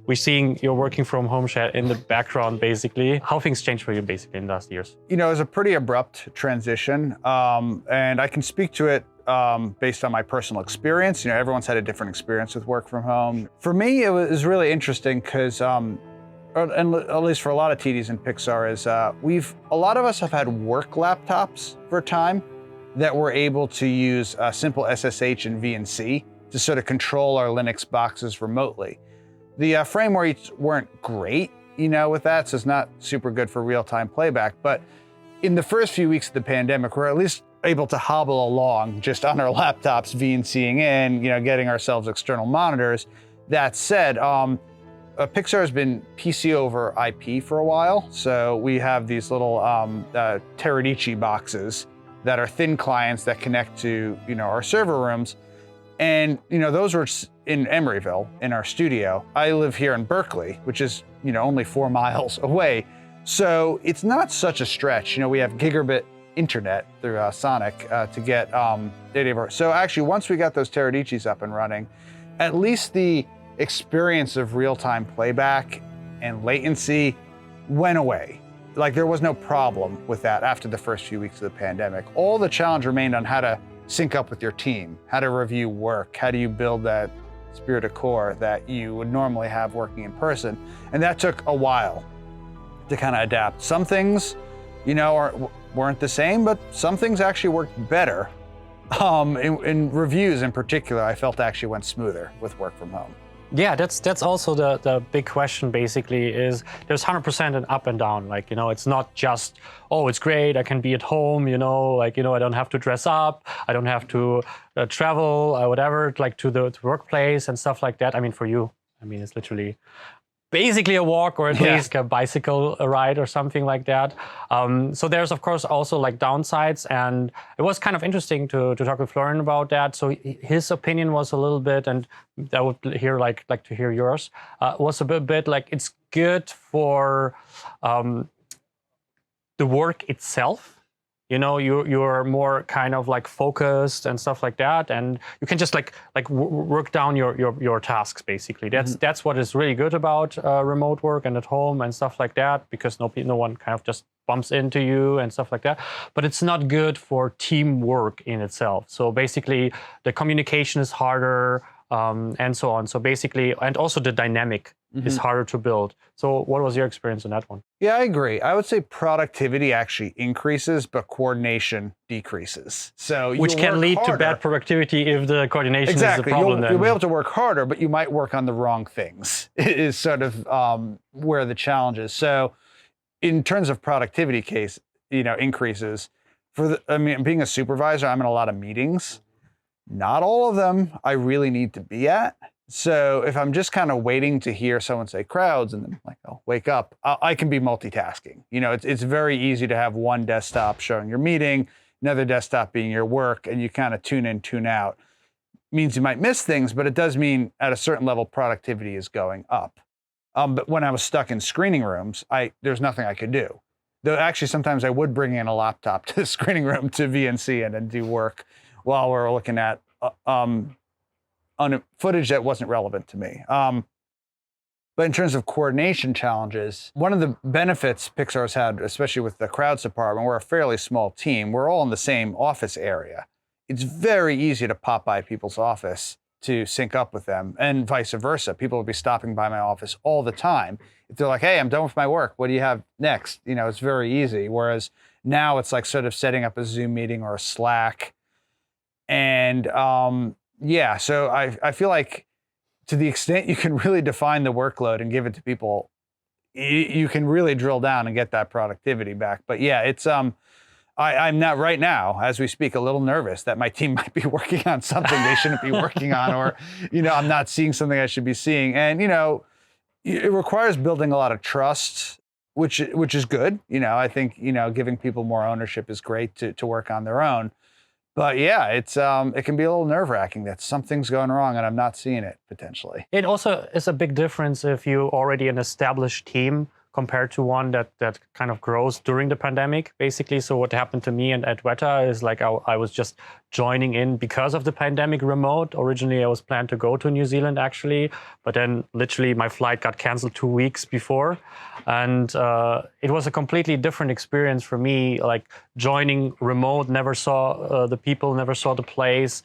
we're seeing you're working from home chat in the background, basically. How things changed for you, basically, in the last years? You know, it was a pretty abrupt transition, and I can speak to it based on my personal experience. You know, everyone's had a different experience with work from home. For me, it was really interesting because, and at least for a lot of TDs in Pixar, is a lot of us have had work laptops for a time that we're able to use simple SSH and VNC to sort of control our Linux boxes remotely. The frameworks weren't great, you know, with that, so it's not super good for real-time playback. But in the first few weeks of the pandemic, we're at least able to hobble along just on our laptops, VNCing in, you know, getting ourselves external monitors. That said, Pixar has been PC over IP for a while, so we have these little Teradici boxes that are thin clients that connect to, you know, our server rooms. And, you know, those were in Emeryville, in our studio. I live here in Berkeley, which is, you know, only 4 miles away. So it's not such a stretch. You know, we have gigabit internet through Sonic to get data. So actually, once we got those Teradicis up and running, at least the experience of real-time playback and latency went away. Like, there was no problem with that after the first few weeks of the pandemic. All the challenge remained on how to sync up with your team, how to review work, how do you build that spirit of core that you would normally have working in person. And that took a while to kind of adapt. Some things, you know, weren't the same, but some things actually worked better. In reviews in particular, I felt actually went smoother with work from home. Yeah, that's also the big question, basically, is there's 100% an up and down. Like, you know, it's not just, oh, it's great, I can be at home, you know, like, you know, I don't have to dress up, I don't have to travel, whatever, like to the workplace and stuff like that. I mean, for you, I mean, it's literally basically a walk, or at least a bicycle ride or something like that. So there's, of course, also like downsides, and it was kind of interesting to talk with Florian about that. So his opinion was a little bit, and I would like to hear yours, was a bit like it's good for the work itself. You know, you're more kind of like focused and stuff like that, and you can just like work down your tasks, basically. That's what is really good about remote work and at home and stuff like that, because no one kind of just bumps into you and stuff like that. But it's not good for teamwork in itself. So basically, the communication is harder, and so on. So basically, and also the dynamic is harder to build. So what was your experience on that one? Yeah, I agree. I would say productivity actually increases, but coordination decreases. So which can lead to bad productivity if the coordination is the problem. You'll be able to work harder, but you might work on the wrong things. Is sort of where the challenge is. So in terms of productivity case, you know, increases. I mean, being a supervisor, I'm in a lot of meetings. Not all of them I really need to be at. So if I'm just kind of waiting to hear someone say crowds and then like, oh, wake up, I can be multitasking. You know, it's very easy to have one desktop showing your meeting, another desktop being your work, and you kind of tune in, tune out. Means you might miss things, but it does mean at a certain level, productivity is going up. But when I was stuck in screening rooms, there's nothing I could do. Though actually, sometimes I would bring in a laptop to the screening room to VNC and do work while we're looking at on footage that wasn't relevant to me. But in terms of coordination challenges, one of the benefits Pixar's had, especially with the crowds department, we're a fairly small team. We're all in the same office area. It's very easy to pop by people's office to sync up with them, and vice versa. People will be stopping by my office all the time. If they're like, hey, I'm done with my work, what do you have next? You know, it's very easy. Whereas now it's like sort of setting up a Zoom meeting or a Slack. And yeah, so I feel like to the extent you can really define the workload and give it to people, you can really drill down and get that productivity back. But yeah, it's I'm not right now, as we speak, a little nervous that my team might be working on something they shouldn't be working on, or, you know, I'm not seeing something I should be seeing. And, you know, it requires building a lot of trust, which is good. You know, I think, you know, giving people more ownership is great to work on their own. But yeah, it can be a little nerve-wracking that something's going wrong and I'm not seeing it potentially. It also is a big difference if you're already an established team compared to one that kind of grows during the pandemic, basically. So what happened to me and at Weta is like I was just joining in because of the pandemic remote. Originally, I was planned to go to New Zealand actually, but then literally my flight got canceled 2 weeks before. And it was a completely different experience for me, like joining remote, never saw the people, never saw the place,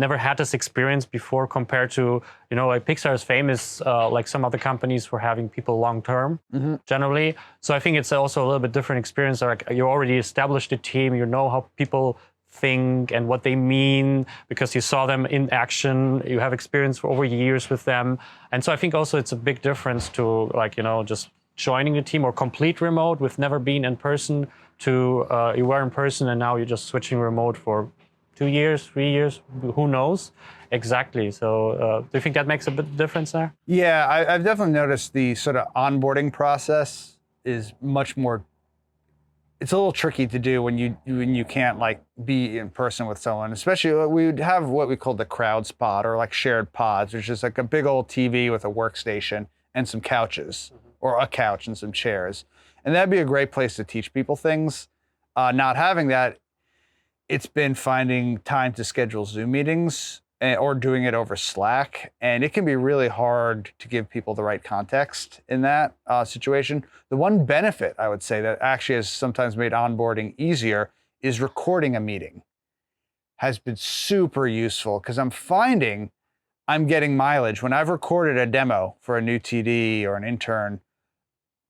never had this experience before compared to, like Pixar is famous, like some other companies for having people long-term generally. So I think it's also a little bit different experience. Like you already established a team, you know how people think and what they mean because you saw them in action, you have experience for over years with them. And so I think also it's a big difference to just joining a team or complete remote with never been in person to you were in person and now you're just switching remote for 2 years, 3 years, who knows exactly. So do you think that makes a bit difference there? Yeah, I've definitely noticed the sort of onboarding process is much more. It's a little tricky to do when you can't like be in person with someone. Especially we would have what we call the crowd spot or like shared pods, which is like a big old TV with a workstation and some couches or a couch and some chairs, and that'd be a great place to teach people things. Not having that, it's been finding time to schedule Zoom meetings or doing it over Slack. And it can be really hard to give people the right context in that situation. The one benefit I would say that actually has sometimes made onboarding easier is recording a meeting. Has been super useful because I'm finding I'm getting mileage. When I've recorded a demo for a new TD or an intern,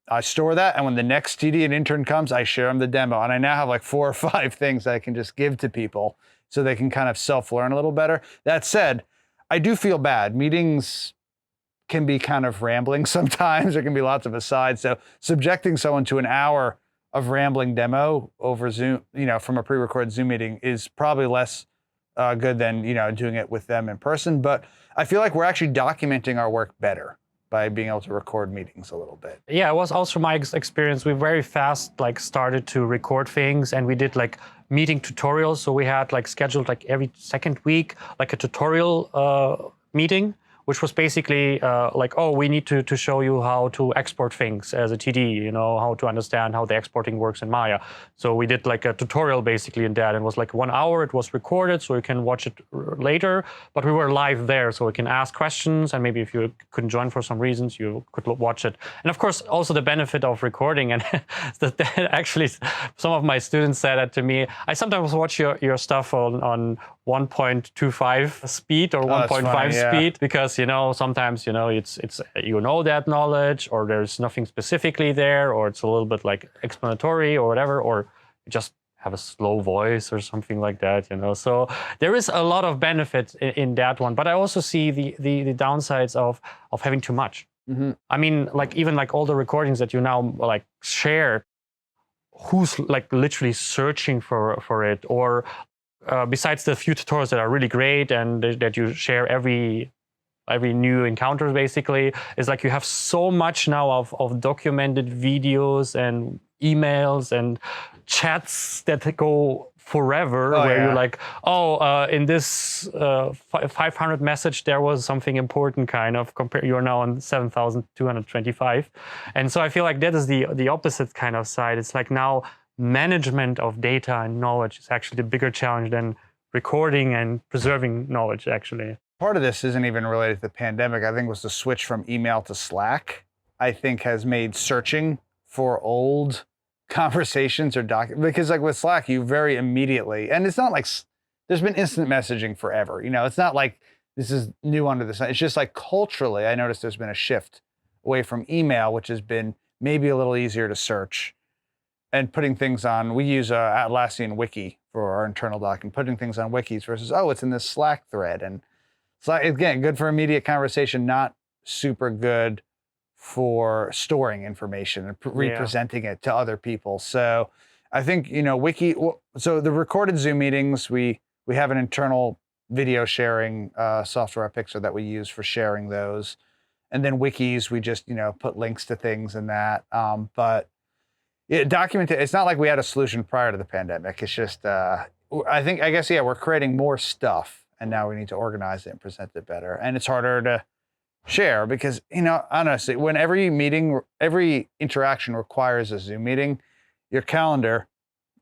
I store that, and when the next TD and intern comes, I share them the demo. And I now have like 4 or 5 things that I can just give to people so they can kind of self-learn a little better. That said, I do feel bad. Meetings can be kind of rambling sometimes. There can be lots of asides. So subjecting someone to an hour of rambling demo over Zoom, from a pre-recorded Zoom meeting is probably less good than, doing it with them in person. But I feel like we're actually documenting our work better by being able to record meetings a little bit. Yeah, it was also my experience. We very fast started to record things, and we did meeting tutorials. So we had scheduled every second week a tutorial meeting, which was basically we need to show you how to export things as a TD, how to understand how the exporting works in Maya. So we did a tutorial basically in that, and it was 1 hour. It was recorded, so you can watch it later, but we were live there, so we can ask questions, and maybe if you couldn't join for some reasons, you could watch it. And of course, also the benefit of recording, and that actually some of my students said that to me. I sometimes watch your stuff on 1.25 speed or 1.5 speed because sometimes it's that knowledge, or there's nothing specifically there, or it's a little bit explanatory or whatever, or you just have a slow voice or something like that. So there is a lot of benefit in that one, but I also see the downsides of having too much. I mean, even all the recordings that you now share, who's literally searching for it, or besides the few tutorials that are really great and that you share every new encounter, basically, is you have so much now of documented videos and emails and chats that go forever, you're in this 500 message there was something important you're now on 7,225. And so I feel that is the opposite kind of side. It's now management of data and knowledge is actually the bigger challenge than recording and preserving knowledge, actually. Part of this isn't even related to the pandemic. I think was the switch from email to Slack, I think has made searching for old conversations or because with Slack, you very immediately, and it's not there's been instant messaging forever. It's not this is new under the sun. It's just culturally, I noticed there's been a shift away from email, which has been maybe a little easier to search. And putting things on, we use Atlassian Wiki for our internal doc, and putting things on wikis versus, it's in this Slack thread. And Slack, again, good for immediate conversation, not super good for storing information and representing it to other people. So I think, Wiki, so the recorded Zoom meetings, we have an internal video sharing software at Pixar that we use for sharing those. And then wikis, we just, put links to things in that. But documented. It's not like we had a solution prior to the pandemic. It's just, I guess, we're creating more stuff, and now we need to organize it and present it better. And it's harder to share because, honestly, when every interaction requires a Zoom meeting, your calendar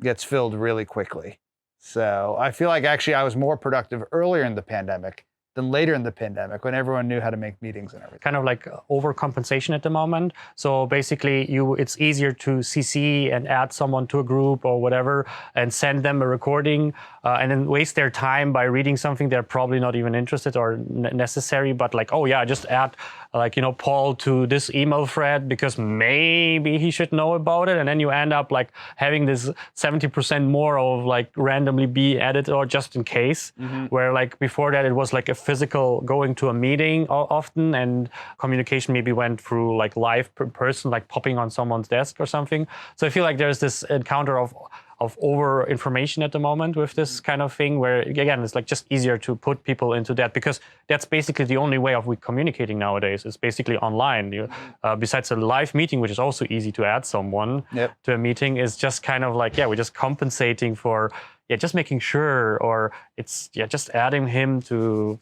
gets filled really quickly. So I feel like actually I was more productive earlier in the pandemic than later in the pandemic when everyone knew how to make meetings and everything. Kind of like overcompensation at the moment. So basically it's easier to CC and add someone to a group or whatever and send them a recording and then waste their time by reading something they're probably not even interested or necessary, but like, oh yeah, just add like, Paul to this email thread because maybe he should know about it. And then you end up like having this 70% more of like randomly be added or just in case, where like before that it was like a physical going to a meeting often, and communication maybe went through like live person, like popping on someone's desk or something. So I feel like there's this encounter of over information at the moment with this kind of thing, where again it's like just easier to put people into that, because that's basically the only way of we communicating nowadays. It's basically online. Besides a live meeting, which is also easy to add someone to a meeting, is just kind of like, we're just compensating for just making sure, or it's just adding him to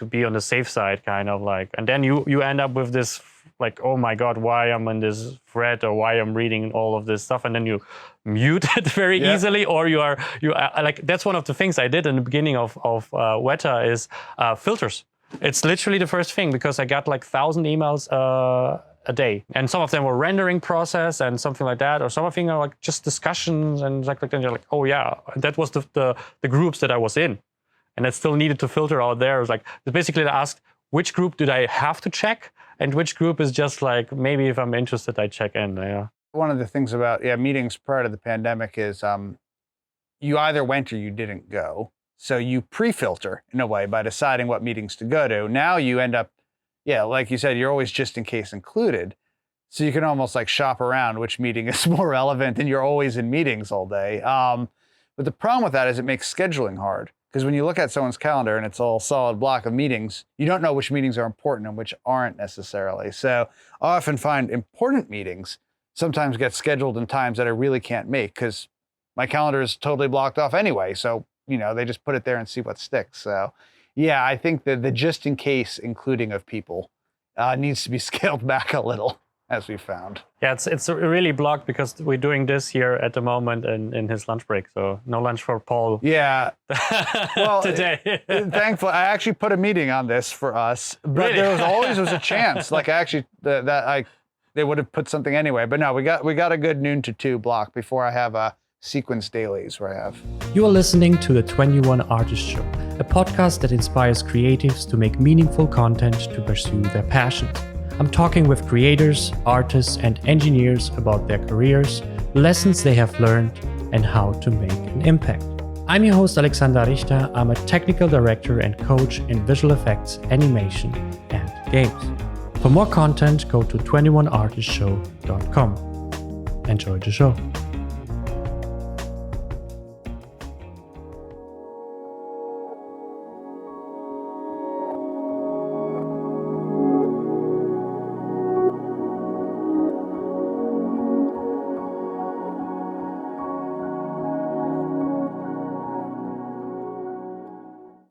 be on the safe side, kind of like, and then you end up with this like, oh my God, why I'm in this thread or why I'm reading all of this stuff, and then you mute it very easily, or you are like, that's one of the things I did in the beginning of Weta is filters. It's literally the first thing, because I got like 1,000 emails a day, and some of them were rendering process and something like that, or some of them are like just discussions and like then you're like, oh yeah, that was the groups that I was in, and I still needed to filter out there. It was like basically I asked which group did I have to check, and which group is just like maybe if I'm interested I check in. One of the things about meetings prior to the pandemic is you either went or you didn't go. So you pre-filter in a way by deciding what meetings to go to. Now you end up, like you said, you're always just in case included. So you can almost like shop around which meeting is more relevant, and you're always in meetings all day. But the problem with that is it makes scheduling hard. Because when you look at someone's calendar and it's all solid block of meetings, you don't know which meetings are important and which aren't necessarily. So I often find important meetings sometimes get scheduled in times that I really can't make because my calendar is totally blocked off anyway. So, they just put it there and see what sticks. So I think that the just in case including of people needs to be scaled back a little, as we found. Yeah, it's really blocked because we're doing this here at the moment in his lunch break. So no lunch for Paul. Yeah. Well, today. Thankfully, I actually put a meeting on this for us, but Really? there always was a chance. Like actually, they would have put something anyway. But no, we got a good noon to 2 block before I have sequence dailies where I have. You are listening to the 21 Artist Show, a podcast that inspires creatives to make meaningful content to pursue their passions. I'm talking with creators, artists, and engineers about their careers, lessons they have learned, and how to make an impact. I'm your host, Alexander Richter. I'm a technical director and coach in visual effects, animation, and games. For more content, go to 21artistshow.com. Enjoy the show.